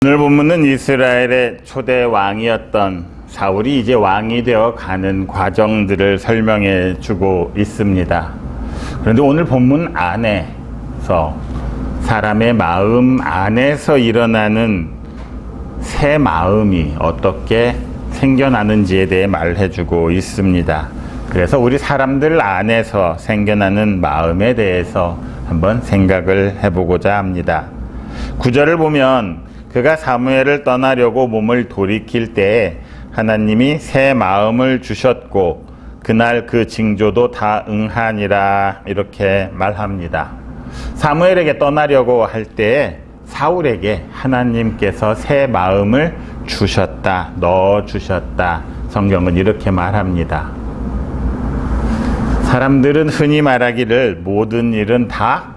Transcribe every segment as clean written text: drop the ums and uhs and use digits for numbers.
오늘 본문은 이스라엘의 초대 왕이었던 사울이 이제 왕이 되어 가는 과정들을 설명해 주고 있습니다. 그런데 오늘 본문 안에서 사람의 마음 안에서 일어나는 새 마음이 어떻게 생겨나는지에 대해 말해 주고 있습니다. 그래서 우리 사람들 안에서 생겨나는 마음에 대해서 한번 생각을 해보고자 합니다. 9절을 보면 그가 사무엘을 떠나려고 몸을 돌이킬 때에 하나님이 새 마음을 주셨고 그날 그 징조도 다 응하니라 이렇게 말합니다. 사무엘에게 떠나려고 할 때에 사울에게 하나님께서 새 마음을 주셨다, 넣어주셨다. 성경은 이렇게 말합니다. 사람들은 흔히 말하기를 모든 일은 다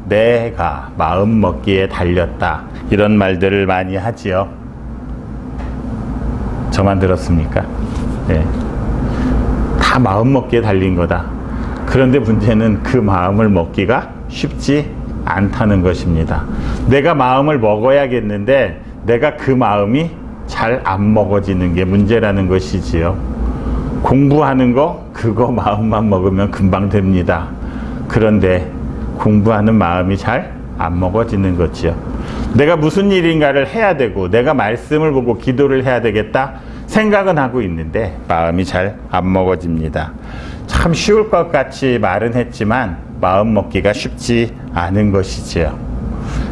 내가 마음 먹기에 달렸다. 이런 말들을 많이 하지요. 저만 들었습니까? 네. 다 마음 먹기에 달린 거다. 그런데 문제는 그 마음을 먹기가 쉽지 않다는 것입니다. 내가 마음을 먹어야겠는데 내가 그 마음이 잘 안 먹어지는 게 문제라는 것이지요. 공부하는 거 그거 마음만 먹으면 금방 됩니다. 그런데 공부하는 마음이 잘 안 먹어지는 거지요. 내가 무슨 일인가를 해야 되고 내가 말씀을 보고 기도를 해야 되겠다 생각은 하고 있는데 마음이 잘 안 먹어집니다. 참 쉬울 것 같이 말은 했지만 마음 먹기가 쉽지 않은 것이지요.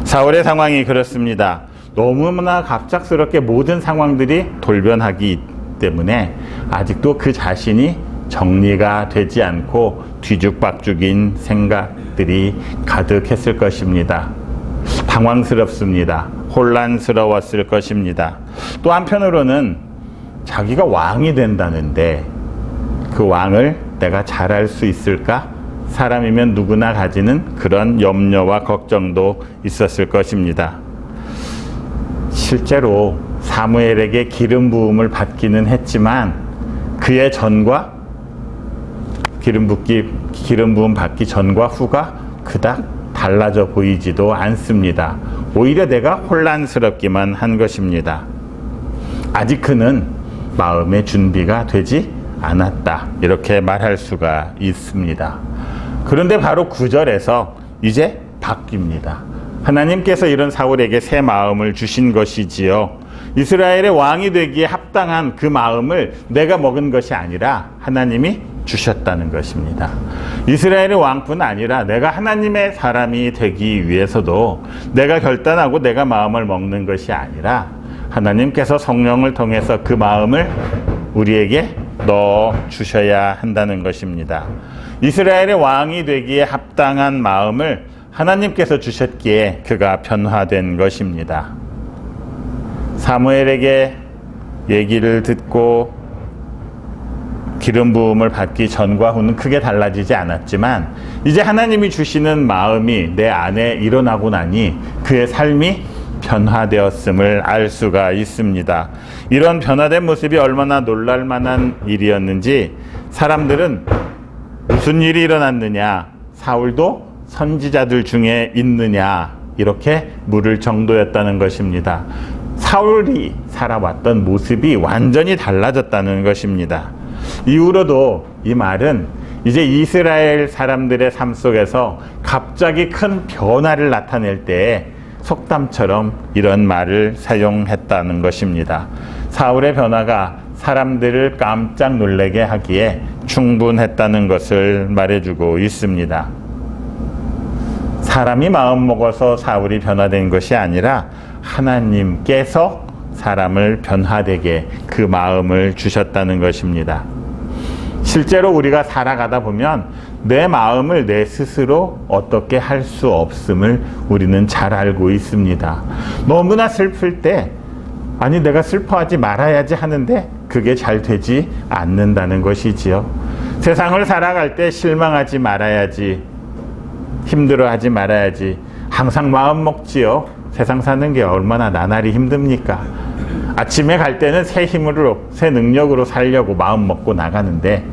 사울의 상황이 그렇습니다. 너무나 갑작스럽게 모든 상황들이 돌변하기 때문에 아직도 그 자신이 정리가 되지 않고 뒤죽박죽인 생각들이 가득했을 것입니다. 당황스럽습니다. 혼란스러웠을 것입니다. 또 한편으로는 자기가 왕이 된다는데 그 왕을 내가 잘할 수 있을까? 사람이면 누구나 가지는 그런 염려와 걱정도 있었을 것입니다. 실제로 사무엘에게 기름 부음을 받기는 했지만 그의 전과 기름 부음 받기 전과 후가 그닥 달라져 보이지도 않습니다. 오히려 내가 혼란스럽기만 한 것입니다. 아직 그는 마음의 준비가 되지 않았다. 이렇게 말할 수가 있습니다. 그런데 바로 9절에서 이제 바뀝니다. 하나님께서 이런 사울에게 새 마음을 주신 것이지요. 이스라엘의 왕이 되기에 합당한 그 마음을 내가 먹은 것이 아니라 하나님이 주셨다는 것입니다. 이스라엘의 왕뿐 아니라 내가 하나님의 사람이 되기 위해서도 내가 결단하고 내가 마음을 먹는 것이 아니라 하나님께서 성령을 통해서 그 마음을 우리에게 넣어 주셔야 한다는 것입니다. 이스라엘의 왕이 되기에 합당한 마음을 하나님께서 주셨기에 그가 변화된 것입니다. 사무엘에게 얘기를 듣고 기름 부음을 받기 전과 후는 크게 달라지지 않았지만 이제 하나님이 주시는 마음이 내 안에 일어나고 나니 그의 삶이 변화되었음을 알 수가 있습니다. 이런 변화된 모습이 얼마나 놀랄 만한 일이었는지 사람들은 무슨 일이 일어났느냐, 사울도 선지자들 중에 있느냐 이렇게 물을 정도였다는 것입니다. 사울이 살아왔던 모습이 완전히 달라졌다는 것입니다. 이후로도 이 말은 이제 이스라엘 사람들의 삶 속에서 갑자기 큰 변화를 나타낼 때에 속담처럼 이런 말을 사용했다는 것입니다. 사울의 변화가 사람들을 깜짝 놀라게 하기에 충분했다는 것을 말해주고 있습니다. 사람이 마음 먹어서 사울이 변화된 것이 아니라 하나님께서 사람을 변화되게 그 마음을 주셨다는 것입니다. 실제로 우리가 살아가다 보면 내 마음을 내 스스로 어떻게 할 수 없음을 우리는 잘 알고 있습니다. 너무나 슬플 때 아니 내가 슬퍼하지 말아야지 하는데 그게 잘 되지 않는다는 것이지요. 세상을 살아갈 때 실망하지 말아야지, 힘들어하지 말아야지 항상 마음 먹지요. 세상 사는 게 얼마나 나날이 힘듭니까? 아침에 갈 때는 새 힘으로 새 능력으로 살려고 마음 먹고 나가는데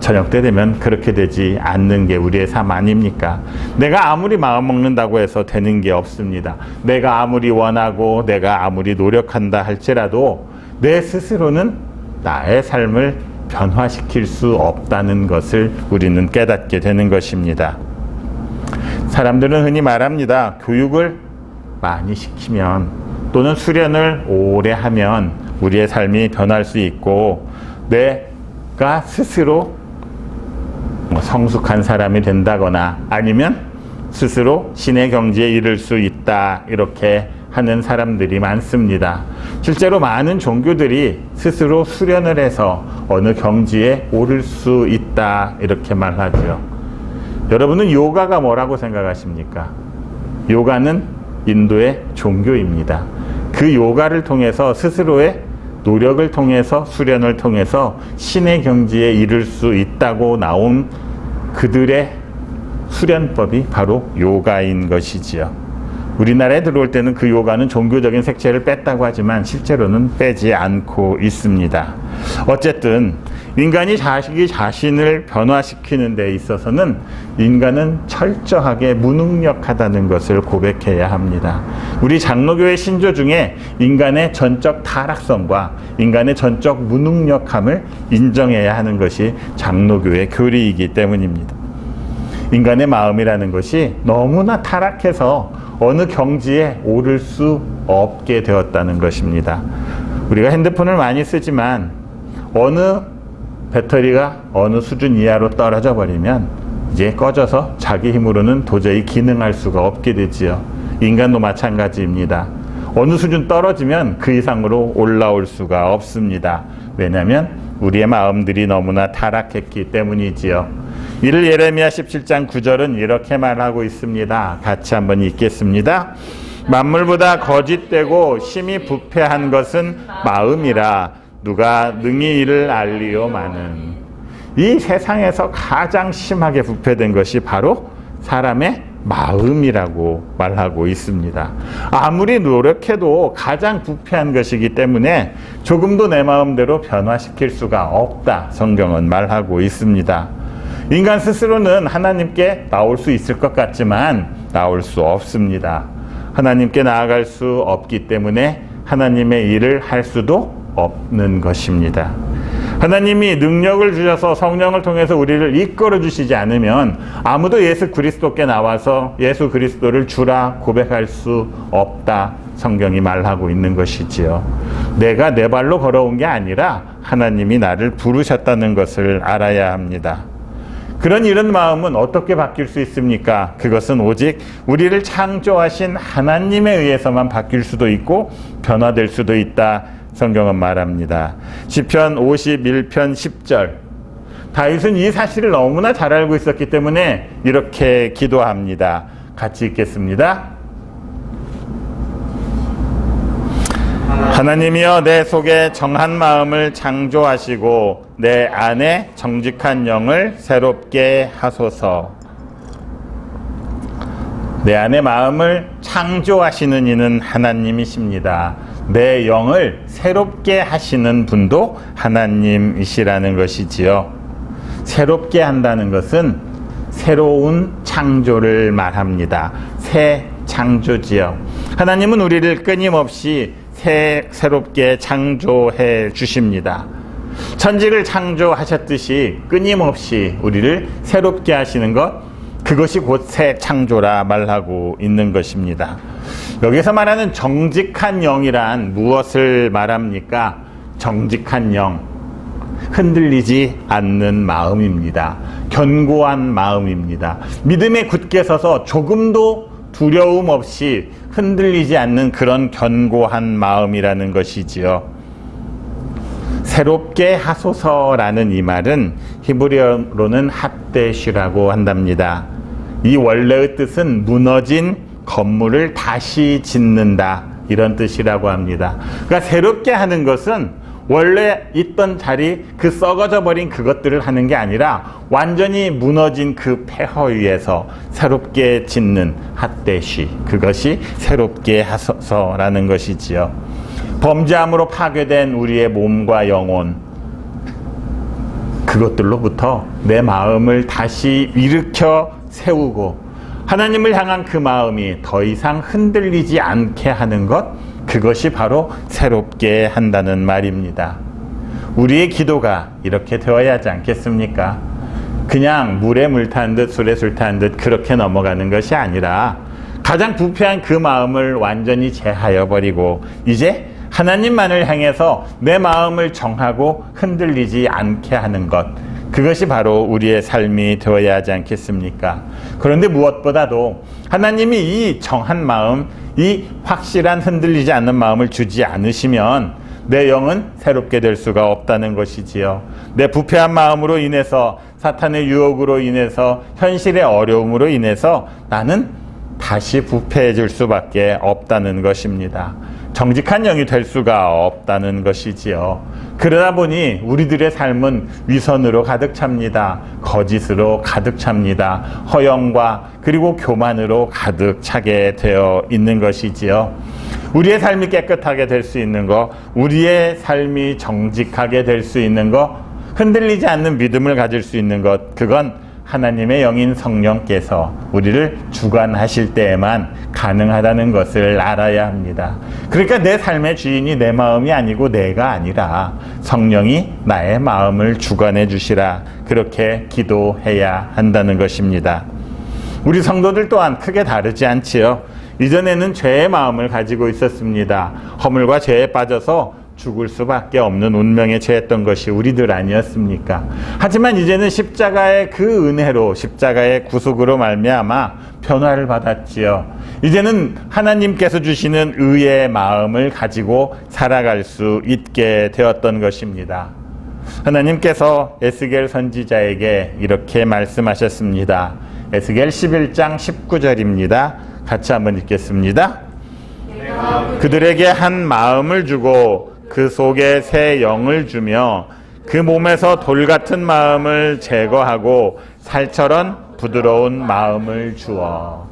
저녁 때 되면 그렇게 되지 않는 게 우리의 삶 아닙니까? 내가 아무리 마음 먹는다고 해서 되는 게 없습니다. 내가 아무리 원하고 내가 아무리 노력한다 할지라도 내 스스로는 나의 삶을 변화시킬 수 없다는 것을 우리는 깨닫게 되는 것입니다. 사람들은 흔히 말합니다. 교육을 많이 시키면 또는 수련을 오래 하면 우리의 삶이 변할 수 있고 내가 스스로 성숙한 사람이 된다거나 아니면 스스로 신의 경지에 이를 수 있다 이렇게 하는 사람들이 많습니다. 실제로 많은 종교들이 스스로 수련을 해서 어느 경지에 오를 수 있다 이렇게 말하죠. 여러분은 요가가 뭐라고 생각하십니까? 요가는 인도의 종교입니다. 그 요가를 통해서 스스로의 노력을 통해서 수련을 통해서 신의 경지에 이를 수 있다고 나온 그들의 수련법이 바로 요가인 것이지요. 우리나라에 들어올 때는 그 요가는 종교적인 색채를 뺐다고 하지만 실제로는 빼지 않고 있습니다. 어쨌든 인간이 자기 자신을 변화시키는 데 있어서는 인간은 철저하게 무능력하다는 것을 고백해야 합니다. 우리 장로교의 신조 중에 인간의 전적 타락성과 인간의 전적 무능력함을 인정해야 하는 것이 장로교의 교리이기 때문입니다. 인간의 마음이라는 것이 너무나 타락해서 어느 경지에 오를 수 없게 되었다는 것입니다. 우리가 핸드폰을 많이 쓰지만 어느 배터리가 어느 수준 이하로 떨어져 버리면 이제 꺼져서 자기 힘으로는 도저히 기능할 수가 없게 되지요. 인간도 마찬가지입니다. 어느 수준 떨어지면 그 이상으로 올라올 수가 없습니다. 왜냐하면 우리의 마음들이 너무나 타락했기 때문이지요. 이를 예레미야 17장 9절은 이렇게 말하고 있습니다. 같이 한번 읽겠습니다. 만물보다 거짓되고 심히 부패한 것은 마음이라 누가 능히 이를 알리오마는. 이 세상에서 가장 심하게 부패된 것이 바로 사람의 마음이라고 말하고 있습니다. 아무리 노력해도 가장 부패한 것이기 때문에 조금도 내 마음대로 변화시킬 수가 없다. 성경은 말하고 있습니다. 인간 스스로는 하나님께 나올 수 있을 것 같지만 나올 수 없습니다. 하나님께 나아갈 수 없기 때문에 하나님의 일을 할 수도 없는 것입니다. 하나님이 능력을 주셔서 성령을 통해서 우리를 이끌어 주시지 않으면 아무도 예수 그리스도께 나와서 예수 그리스도를 주라 고백할 수 없다. 성경이 말하고 있는 것이지요. 내가 내 발로 걸어온 게 아니라 하나님이 나를 부르셨다는 것을 알아야 합니다. 그런 이런 마음은 어떻게 바뀔 수 있습니까? 그것은 오직 우리를 창조하신 하나님에 의해서만 바뀔 수도 있고 변화될 수도 있다. 성경은 말합니다. 시편 51편 10절. 다윗은 이 사실을 너무나 잘 알고 있었기 때문에 이렇게 기도합니다. 같이 읽겠습니다. 하나님이여 내 속에 정한 마음을 창조하시고 내 안에 정직한 영을 새롭게 하소서. 내 안의 마음을 창조하시는 이는 하나님이십니다. 내 영을 새롭게 하시는 분도 하나님이시라는 것이지요. 새롭게 한다는 것은 새로운 창조를 말합니다. 새 창조지요. 하나님은 우리를 끊임없이 새롭게 창조해 주십니다. 천지를 창조하셨듯이 끊임없이 우리를 새롭게 하시는 것, 그것이 곧 새 창조라 말하고 있는 것입니다. 여기서 말하는 정직한 영이란 무엇을 말합니까? 정직한 영, 흔들리지 않는 마음입니다. 견고한 마음입니다. 믿음에 굳게 서서 조금도 두려움 없이 흔들리지 않는 그런 견고한 마음이라는 것이지요. 새롭게 하소서라는 이 말은 히브리어로는 핫데시라고 한답니다. 이 원래의 뜻은 무너진 건물을 다시 짓는다, 이런 뜻이라고 합니다. 그러니까 새롭게 하는 것은 원래 있던 자리, 그 썩어져 버린 그것들을 하는 게 아니라 완전히 무너진 그 폐허 위에서 새롭게 짓는 핫데시, 그것이 새롭게 하소서라는 것이지요. 범죄함으로 파괴된 우리의 몸과 영혼, 그것들로부터 내 마음을 다시 일으켜 세우고 하나님을 향한 그 마음이 더 이상 흔들리지 않게 하는 것, 그것이 바로 새롭게 한다는 말입니다. 우리의 기도가 이렇게 되어야 하지 않겠습니까? 그냥 물에 물 타는 듯 술에 술 타는 듯 그렇게 넘어가는 것이 아니라 가장 부패한 그 마음을 완전히 제하여 버리고 이제 하나님만을 향해서 내 마음을 정하고 흔들리지 않게 하는 것, 그것이 바로 우리의 삶이 되어야 하지 않겠습니까? 그런데 무엇보다도 하나님이 이 정한 마음, 이 확실한 흔들리지 않는 마음을 주지 않으시면 내 영은 새롭게 될 수가 없다는 것이지요. 내 부패한 마음으로 인해서, 사탄의 유혹으로 인해서, 현실의 어려움으로 인해서 나는 다시 부패해질 수밖에 없다는 것입니다. 정직한 영이 될 수가 없다는 것이지요. 그러다 보니 우리들의 삶은 위선으로 가득 찹니다. 거짓으로 가득 찹니다. 허영과 그리고 교만으로 가득 차게 되어 있는 것이지요. 우리의 삶이 깨끗하게 될 수 있는 것, 우리의 삶이 정직하게 될 수 있는 것, 흔들리지 않는 믿음을 가질 수 있는 것, 그건 하나님의 영인 성령께서 우리를 주관하실 때에만 가능하다는 것을 알아야 합니다. 그러니까 내 삶의 주인이 내 마음이 아니고 내가 아니라 성령이 나의 마음을 주관해 주시라, 그렇게 기도해야 한다는 것입니다. 우리 성도들 또한 크게 다르지 않지요. 이전에는 죄의 마음을 가지고 있었습니다. 허물과 죄에 빠져서 죽을 수밖에 없는 운명에 처했던 것이 우리들 아니었습니까? 하지만 이제는 십자가의 그 은혜로, 십자가의 구속으로 말미암아 변화를 받았지요. 이제는 하나님께서 주시는 의의 마음을 가지고 살아갈 수 있게 되었던 것입니다. 하나님께서 에스겔 선지자에게 이렇게 말씀하셨습니다. 에스겔 11장 19절입니다. 같이 한번 읽겠습니다. 그들에게 한 마음을 주고 그 속에 새 영을 주며 그 몸에서 돌 같은 마음을 제거하고 살처럼 부드러운 마음을 주어.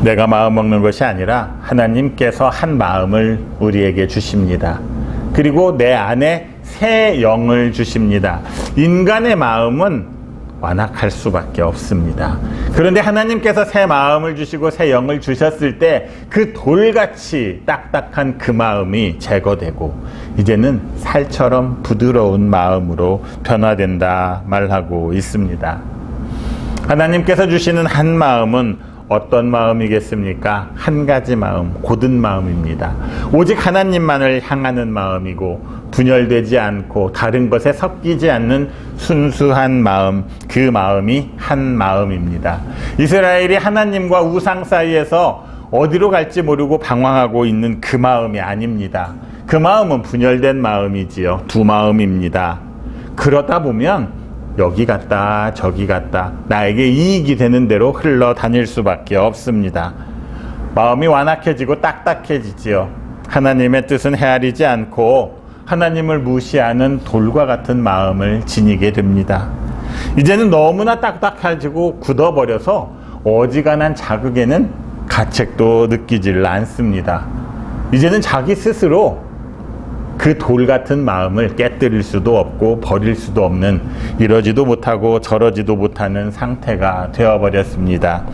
내가 마음 먹는 것이 아니라 하나님께서 한 마음을 우리에게 주십니다. 그리고 내 안에 새 영을 주십니다. 인간의 마음은 완악할 수밖에 없습니다. 그런데 하나님께서 새 마음을 주시고 새 영을 주셨을 때 그 돌같이 딱딱한 그 마음이 제거되고 이제는 살처럼 부드러운 마음으로 변화된다 말하고 있습니다. 하나님께서 주시는 한 마음은 어떤 마음이겠습니까? 한 가지 마음, 곧은 마음입니다. 오직 하나님만을 향하는 마음이고 분열되지 않고 다른 것에 섞이지 않는 순수한 마음, 그 마음이 한 마음입니다. 이스라엘이 하나님과 우상 사이에서 어디로 갈지 모르고 방황하고 있는 그 마음이 아닙니다. 그 마음은 분열된 마음이지요. 두 마음입니다. 그러다 보면 여기 갔다 저기 갔다 나에게 이익이 되는 대로 흘러다닐 수밖에 없습니다. 마음이 완악해지고 딱딱해지지요. 하나님의 뜻은 헤아리지 않고 하나님을 무시하는 돌과 같은 마음을 지니게 됩니다. 이제는 너무나 딱딱해지고 굳어버려서 어지간한 자극에는 가책도 느끼질 않습니다. 이제는 자기 스스로 그 돌 같은 마음을 깨뜨릴 수도 없고 버릴 수도 없는, 이러지도 못하고 저러지도 못하는 상태가 되어버렸습니다.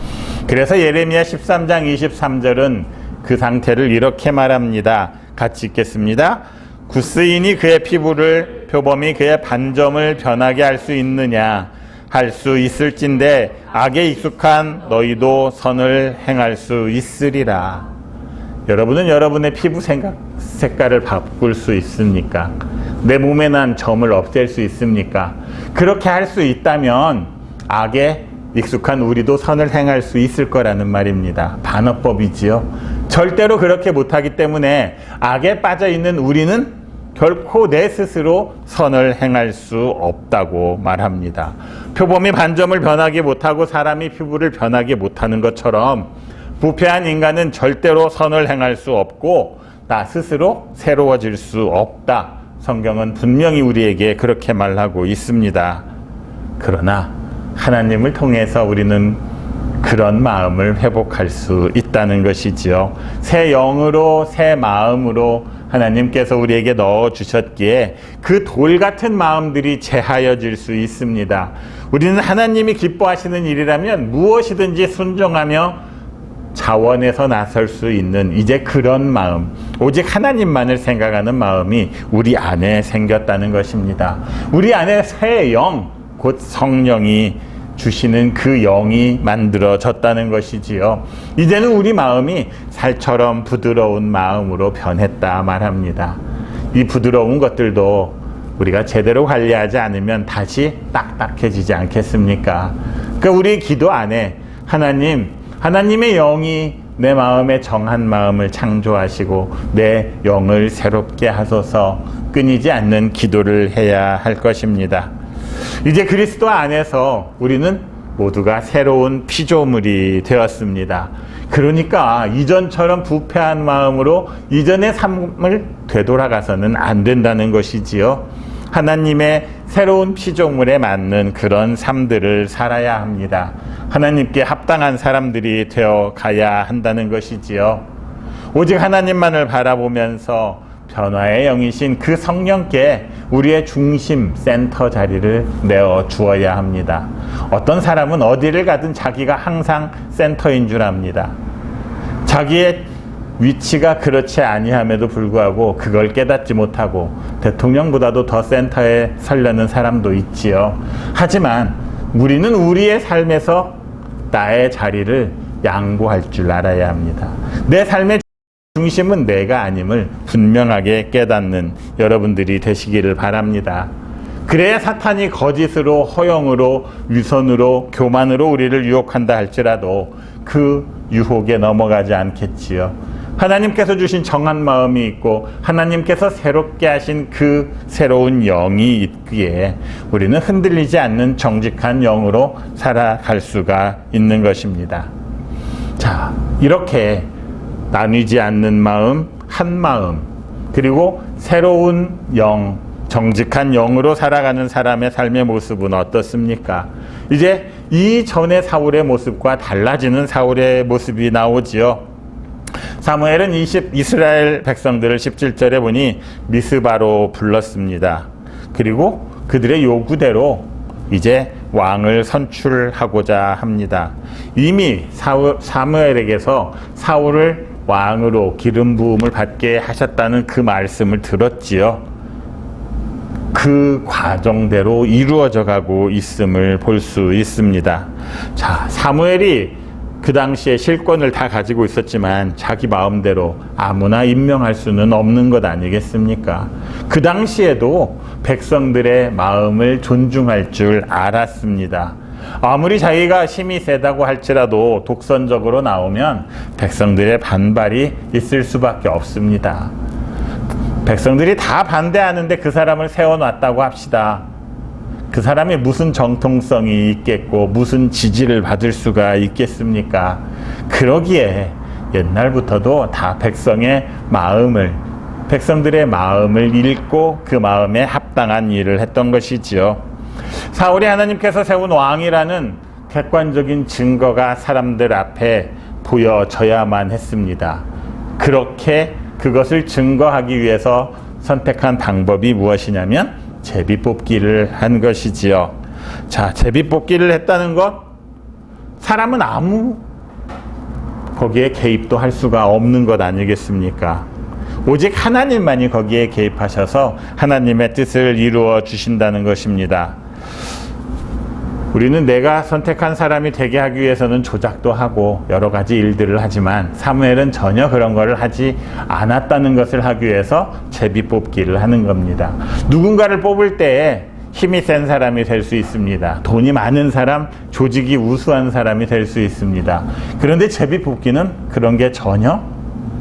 그래서 예레미야 13장 23절은 그 상태를 이렇게 말합니다. 같이 읽겠습니다. 구스인이 그의 피부를, 표범이 그의 반점을 변하게 할 수 있느냐? 할 수 있을진데 악에 익숙한 너희도 선을 행할 수 있으리라. 여러분은 여러분의 피부 색깔을 바꿀 수 있습니까? 내 몸에 난 점을 없앨 수 있습니까? 그렇게 할 수 있다면 악에 익숙한 우리도 선을 행할 수 있을 거라는 말입니다. 반어법이지요. 절대로 그렇게 못하기 때문에 악에 빠져있는 우리는 결코 내 스스로 선을 행할 수 없다고 말합니다. 표범이 반점을 변하게 못하고 사람이 피부를 변하게 못하는 것처럼 부패한 인간은 절대로 선을 행할 수 없고 나 스스로 새로워질 수 없다. 성경은 분명히 우리에게 그렇게 말하고 있습니다. 그러나 하나님을 통해서 우리는 그런 마음을 회복할 수 있다는 것이지요. 새 영으로, 새 마음으로 하나님께서 우리에게 넣어주셨기에 그 돌 같은 마음들이 제하여질 수 있습니다. 우리는 하나님이 기뻐하시는 일이라면 무엇이든지 순종하며 자원해서 나설 수 있는 이제 그런 마음, 오직 하나님만을 생각하는 마음이 우리 안에 생겼다는 것입니다. 우리 안에 새 영, 곧 성령이 주시는 그 영이 만들어졌다는 것이지요. 이제는 우리 마음이 살처럼 부드러운 마음으로 변했다 말합니다. 이 부드러운 것들도 우리가 제대로 관리하지 않으면 다시 딱딱해지지 않겠습니까? 그러니까 우리 기도 안에 하나님의 영이 내 마음에 정한 마음을 창조하시고 내 영을 새롭게 하소서 끊이지 않는 기도를 해야 할 것입니다. 이제 그리스도 안에서 우리는 모두가 새로운 피조물이 되었습니다. 그러니까 이전처럼 부패한 마음으로 이전의 삶을 되돌아가서는 안 된다는 것이지요. 하나님의 새로운 피조물에 맞는 그런 삶들을 살아야 합니다. 하나님께 합당한 사람들이 되어 가야 한다는 것이지요. 오직 하나님만을 바라보면서 변화의 영이신 그 성령께 우리의 중심 센터 자리를 내어 주어야 합니다. 어떤 사람은 어디를 가든 자기가 항상 센터인 줄 압니다. 자기의 위치가 그렇지 아니함에도 불구하고 그걸 깨닫지 못하고 대통령보다도 더 센터에 서려는 사람도 있지요. 하지만 우리는 우리의 삶에서 나의 자리를 양보할 줄 알아야 합니다. 내 삶의 중심은 내가 아님을 분명하게 깨닫는 여러분들이 되시기를 바랍니다. 그래야 사탄이 거짓으로, 허영으로, 위선으로, 교만으로 우리를 유혹한다 할지라도 그 유혹에 넘어가지 않겠지요. 하나님께서 주신 정한 마음이 있고 하나님께서 새롭게 하신 그 새로운 영이 있기에 우리는 흔들리지 않는 정직한 영으로 살아갈 수가 있는 것입니다. 자, 이렇게 나뉘지 않는 마음, 한 마음, 그리고 새로운 영, 정직한 영으로 살아가는 사람의 삶의 모습은 어떻습니까? 이제 이전의 사울의 모습과 달라지는 사울의 모습이 나오지요. 사무엘은 이스라엘 백성들을 17절에 보니 미스바로 불렀습니다. 그리고 그들의 요구대로 이제 왕을 선출하고자 합니다. 이미 사무엘에게서 사울을 왕으로 기름 부음을 받게 하셨다는 그 말씀을 들었지요. 그 과정대로 이루어져 가고 있음을 볼 수 있습니다. 자, 사무엘이 그 당시에 실권을 다 가지고 있었지만 자기 마음대로 아무나 임명할 수는 없는 것 아니겠습니까? 그 당시에도 백성들의 마음을 존중할 줄 알았습니다. 아무리 자기가 힘이 세다고 할지라도 독선적으로 나오면 백성들의 반발이 있을 수밖에 없습니다. 백성들이 다 반대하는데 그 사람을 세워놨다고 합시다. 그 사람이 무슨 정통성이 있겠고 무슨 지지를 받을 수가 있겠습니까? 그러기에 옛날부터도 다 백성들의 마음을 읽고 그 마음에 합당한 일을 했던 것이지요. 사울이 하나님께서 세운 왕이라는 객관적인 증거가 사람들 앞에 보여져야만 했습니다. 그렇게 그것을 증거하기 위해서 선택한 방법이 무엇이냐면 제비뽑기를 한 것이지요. 자, 제비뽑기를 했다는 것, 사람은 거기에 개입도 할 수가 없는 것 아니겠습니까? 오직 하나님만이 거기에 개입하셔서 하나님의 뜻을 이루어 주신다는 것입니다. 우리는 내가 선택한 사람이 되게 하기 위해서는 조작도 하고 여러 가지 일들을 하지만 사무엘은 전혀 그런 것을 하지 않았다는 것을 하기 위해서 제비뽑기를 하는 겁니다. 누군가를 뽑을 때에 힘이 센 사람이 될 수 있습니다. 돈이 많은 사람, 조직이 우수한 사람이 될 수 있습니다. 그런데 제비뽑기는 그런 게 전혀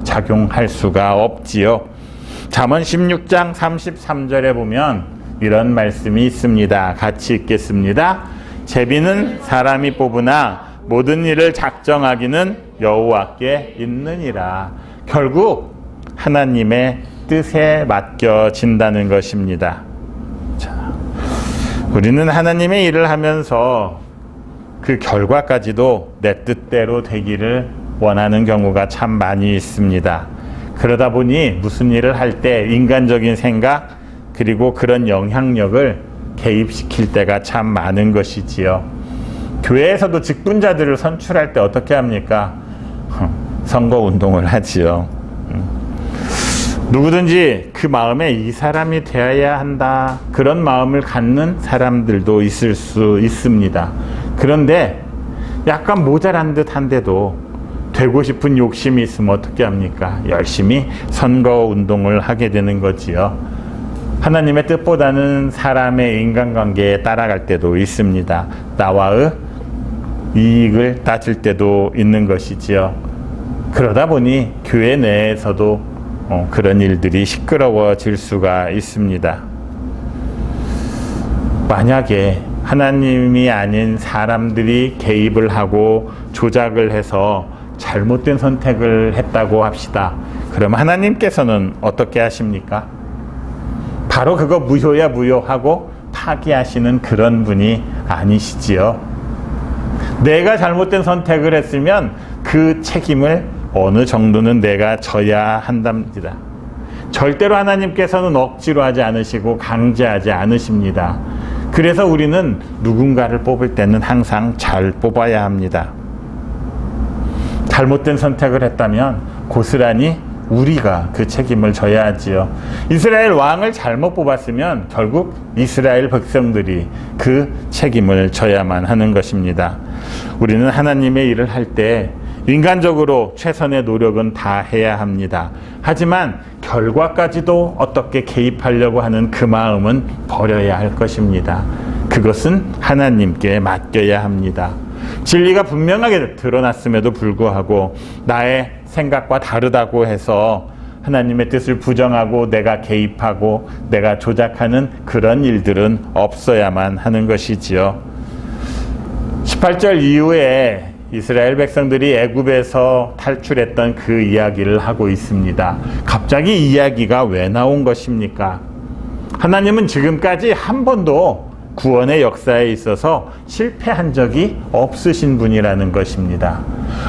작용할 수가 없지요. 잠언 16장 33절에 보면 이런 말씀이 있습니다. 같이 읽겠습니다. 제비는 사람이 뽑으나 모든 일을 작정하기는 여호와께 있느니라. 결국 하나님의 뜻에 맡겨진다는 것입니다. 자, 우리는 하나님의 일을 하면서 그 결과까지도 내 뜻대로 되기를 원하는 경우가 참 많이 있습니다. 그러다 보니 무슨 일을 할 때 인간적인 생각 그리고 그런 영향력을 개입시킬 때가 참 많은 것이지요. 교회에서도 직분자들을 선출할 때 어떻게 합니까? 선거운동을 하지요. 누구든지 그 마음에 이 사람이 되어야 한다, 그런 마음을 갖는 사람들도 있을 수 있습니다. 그런데 약간 모자란 듯한데도 되고 싶은 욕심이 있으면 어떻게 합니까? 열심히 선거운동을 하게 되는 거지요. 하나님의 뜻보다는 사람의 인간관계에 따라갈 때도 있습니다. 나와의 이익을 따질 때도 있는 것이지요. 그러다 보니 교회 내에서도 그런 일들이 시끄러워질 수가 있습니다. 만약에 하나님이 아닌 사람들이 개입을 하고 조작을 해서 잘못된 선택을 했다고 합시다. 그럼 하나님께서는 어떻게 하십니까? 바로 그거 무효야 무효하고 파기하시는 그런 분이 아니시지요. 내가 잘못된 선택을 했으면 그 책임을 어느 정도는 내가 져야 한답니다. 절대로 하나님께서는 억지로 하지 않으시고 강제하지 않으십니다. 그래서 우리는 누군가를 뽑을 때는 항상 잘 뽑아야 합니다. 잘못된 선택을 했다면 고스란히 우리가 그 책임을 져야 하지요. 이스라엘 왕을 잘못 뽑았으면 결국 이스라엘 백성들이 그 책임을 져야만 하는 것입니다. 우리는 하나님의 일을 할 때 인간적으로 최선의 노력은 다 해야 합니다. 하지만 결과까지도 어떻게 개입하려고 하는 그 마음은 버려야 할 것입니다. 그것은 하나님께 맡겨야 합니다. 진리가 분명하게 드러났음에도 불구하고 나의 생각과 다르다고 해서 하나님의 뜻을 부정하고 내가 개입하고 내가 조작하는 그런 일들은 없어야만 하는 것이지요. 18절 이후에 이스라엘 백성들이 애굽에서 탈출했던 그 이야기를 하고 있습니다. 갑자기 이 이야기가 왜 나온 것입니까? 하나님은 지금까지 한 번도 구원의 역사에 있어서 실패한 적이 없으신 분이라는 것입니다.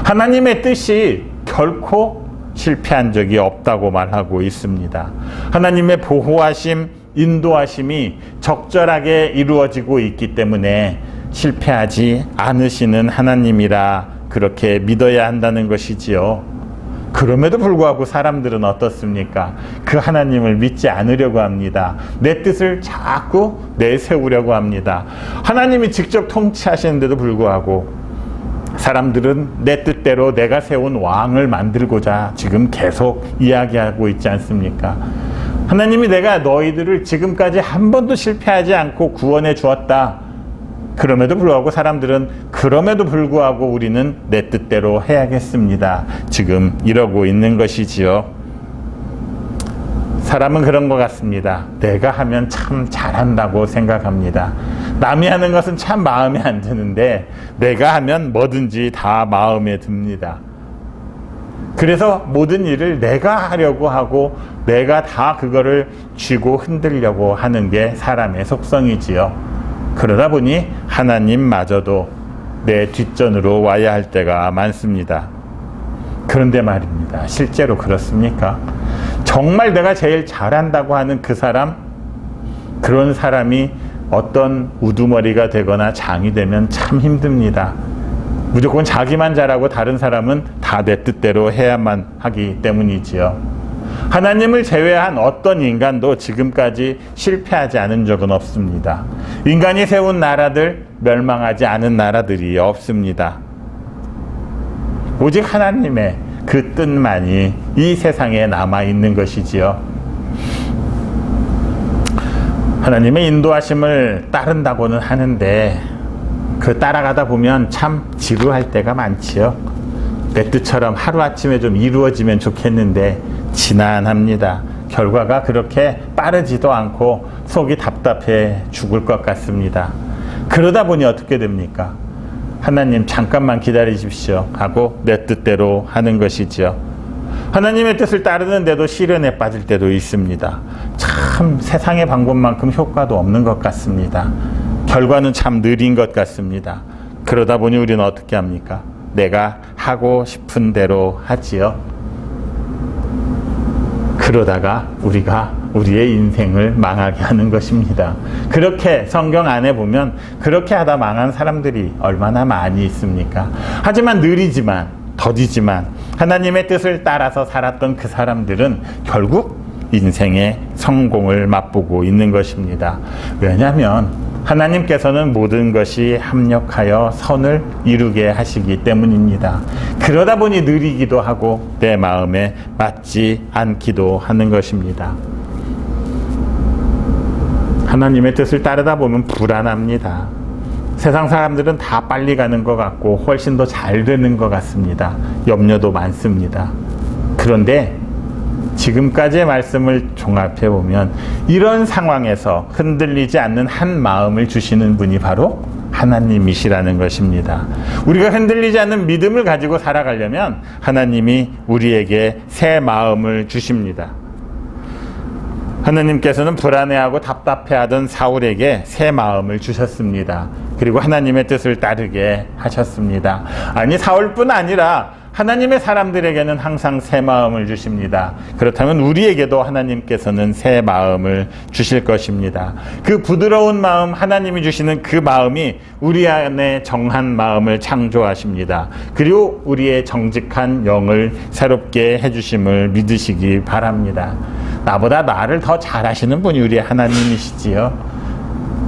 하나님의 뜻이 결코 실패한 적이 없다고 말하고 있습니다. 하나님의 보호하심, 인도하심이 적절하게 이루어지고 있기 때문에 실패하지 않으시는 하나님이라 그렇게 믿어야 한다는 것이지요. 그럼에도 불구하고 사람들은 어떻습니까? 그 하나님을 믿지 않으려고 합니다. 내 뜻을 자꾸 내세우려고 합니다. 하나님이 직접 통치하시는데도 불구하고 사람들은 내 뜻대로 내가 세운 왕을 만들고자 지금 계속 이야기하고 있지 않습니까? 하나님이 내가 너희들을 지금까지 한 번도 실패하지 않고 구원해 주었다. 그럼에도 불구하고 사람들은 그럼에도 불구하고 우리는 내 뜻대로 해야겠습니다. 지금 이러고 있는 것이지요. 사람은 그런 것 같습니다. 내가 하면 참 잘한다고 생각합니다. 남이 하는 것은 참 마음에 안 드는데 내가 하면 뭐든지 다 마음에 듭니다. 그래서 모든 일을 내가 하려고 하고 내가 다 그거를 쥐고 흔들려고 하는 게 사람의 속성이지요. 그러다 보니 하나님마저도 내 뒷전으로 와야 할 때가 많습니다. 그런데 말입니다. 실제로 그렇습니까? 정말 내가 제일 잘한다고 하는 그 사람, 그런 사람이 어떤 우두머리가 되거나 장이 되면 참 힘듭니다. 무조건 자기만 잘하고 다른 사람은 다 내 뜻대로 해야만 하기 때문이지요. 하나님을 제외한 어떤 인간도 지금까지 실패하지 않은 적은 없습니다. 인간이 세운 나라들, 멸망하지 않은 나라들이 없습니다. 오직 하나님의 그 뜻만이 이 세상에 남아있는 것이지요. 하나님의 인도하심을 따른다고는 하는데 그 따라가다 보면 참 지루할 때가 많지요. 내 뜻처럼 하루아침에 좀 이루어지면 좋겠는데 지난합니다. 결과가 그렇게 빠르지도 않고 속이 답답해 죽을 것 같습니다. 그러다 보니 어떻게 됩니까? 하나님 잠깐만 기다리십시오 하고 내 뜻대로 하는 것이지요. 하나님의 뜻을 따르는데도 시련에 빠질 때도 있습니다. 참 세상의 방법만큼 효과도 없는 것 같습니다. 결과는 참 느린 것 같습니다. 그러다 보니 우리는 어떻게 합니까? 내가 하고 싶은 대로 하지요. 그러다가 우리가 우리의 인생을 망하게 하는 것입니다. 그렇게 성경 안에 보면 그렇게 하다 망한 사람들이 얼마나 많이 있습니까? 하지만 느리지만 더디지만 하나님의 뜻을 따라서 살았던 그 사람들은 결국 인생의 성공을 맛보고 있는 것입니다. 왜냐하면 하나님께서는 모든 것이 합력하여 선을 이루게 하시기 때문입니다. 그러다 보니 느리기도 하고 내 마음에 맞지 않기도 하는 것입니다. 하나님의 뜻을 따르다 보면 불안합니다. 세상 사람들은 다 빨리 가는 것 같고 훨씬 더 잘 되는 것 같습니다. 염려도 많습니다. 그런데 지금까지의 말씀을 종합해 보면 이런 상황에서 흔들리지 않는 한 마음을 주시는 분이 바로 하나님이시라는 것입니다. 우리가 흔들리지 않는 믿음을 가지고 살아가려면 하나님이 우리에게 새 마음을 주십니다. 하나님께서는 불안해하고 답답해하던 사울에게 새 마음을 주셨습니다. 그리고 하나님의 뜻을 따르게 하셨습니다. 아니, 사울뿐 아니라 하나님의 사람들에게는 항상 새 마음을 주십니다. 그렇다면 우리에게도 하나님께서는 새 마음을 주실 것입니다. 그 부드러운 마음, 하나님이 주시는 그 마음이 우리 안에 정한 마음을 창조하십니다. 그리고 우리의 정직한 영을 새롭게 해주심을 믿으시기 바랍니다. 나보다 나를 더 잘하시는 분이 우리 하나님이시지요.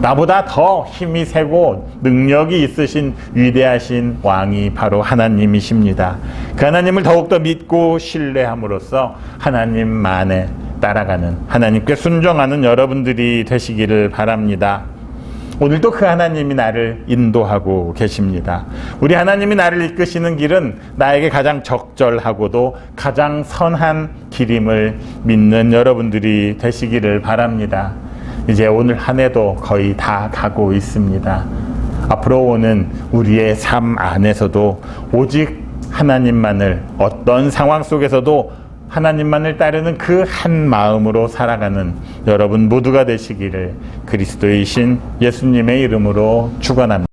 나보다 더 힘이 세고 능력이 있으신 위대하신 왕이 바로 하나님이십니다. 그 하나님을 더욱더 믿고 신뢰함으로써 하나님만에 따라가는, 하나님께 순종하는 여러분들이 되시기를 바랍니다. 오늘도 그 하나님이 나를 인도하고 계십니다. 우리 하나님이 나를 이끄시는 길은 나에게 가장 적절하고도 가장 선한 길임을 믿는 여러분들이 되시기를 바랍니다. 이제 오늘 한 해도 거의 다 가고 있습니다. 앞으로 오는 우리의 삶 안에서도 오직 하나님만을, 어떤 상황 속에서도 하나님만을 따르는 그 한 마음으로 살아가는 여러분 모두가 되시기를 그리스도이신 예수님의 이름으로 축원합니다.